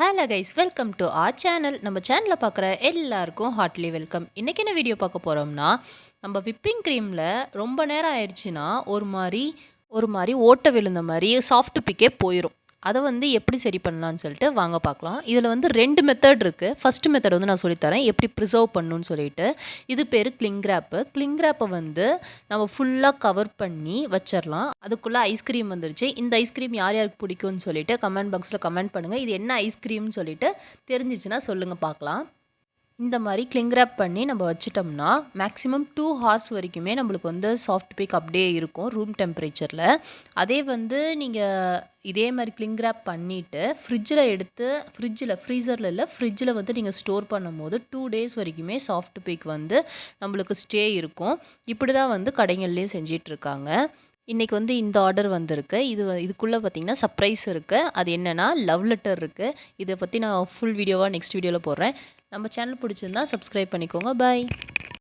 Hello guys, welcome to R channel. நம்ம சேனலை பார்க்குற எல்லாருக்கும் ஹார்ட்லி வெல்கம். இன்றைக்கி என்ன வீடியோ பார்க்க போகிறோம்னா, நம்ம விப்பிங் க்ரீமில் ரொம்ப நேரம் ஆயிடுச்சுன்னா ஒரு மாதிரி ஓட்டை விழுந்த மாதிரி சாஃப்ட் பிக்கே போயிடும். அதை எப்படி சரி பண்ணலான்னு சொல்லிட்டு வாங்க பார்க்கலாம். இதில் 2 மெத்தட் இருக்குது. ஃபஸ்ட்டு மெத்தட் நான் சொல்லித்தரேன் எப்படி ப்ரிசர்வ் பண்ணணும்னு சொல்லிட்டு. இது பேர் கிளிங் ரேப்பு. கிளிங் ரேப்பை நம்ம ஃபுல்லாக கவர் பண்ணி வச்சிடலாம். அதுக்குள்ளே ஐஸ்கிரீம் வந்துருச்சு. இந்த ஐஸ்கிரீம் யார் யாருக்கு பிடிக்கும்னு சொல்லிட்டு கமெண்ட் பாக்ஸில் கமெண்ட் பண்ணுங்கள். இது என்ன ஐஸ்கிரீம்னு சொல்லிட்டு தெரிஞ்சிச்சுன்னா சொல்லுங்கள் பார்க்கலாம். இந்த மாதிரி கிளிங் ரேப் பண்ணி நம்ம வச்சிட்டோம்னா மேக்ஸிமம் 2 ஹார்ஸ் வரைக்குமே நம்மளுக்கு சாஃப்ட் பிக் அப்படியே இருக்கும் ரூம் டெம்பரேச்சரில். அதே நீங்கள் இதே மாதிரி கிளிங் ரேப் பண்ணிவிட்டு ஃப்ரீசரில் இல்லை ஃப்ரிட்ஜில் நீங்கள் ஸ்டோர் பண்ணும்போது 2 டேஸ் வரைக்குமே சாஃப்ட் பிக் நம்மளுக்கு ஸ்டே இருக்கும். இப்படி தான் கடைகள்லேயும் செஞ்சிட்ருக்காங்க. இன்றைக்கி இந்த ஆர்டர் வந்திருக்கு. இதுக்குள்ளே பார்த்திங்கன்னா சர்ப்ரைஸ் இருக்குது. அது என்னென்னா லவ் லெட்டர் இருக்குது. இதை பற்றி நான் ஃபுல் வீடியோவாக நெக்ஸ்ட் வீடியோவில் போடுறேன். நம்ம சேனல் பிடிச்சிருந்தா சப்ஸ்கிரைப் பண்ணிக்கோங்க. பாய்.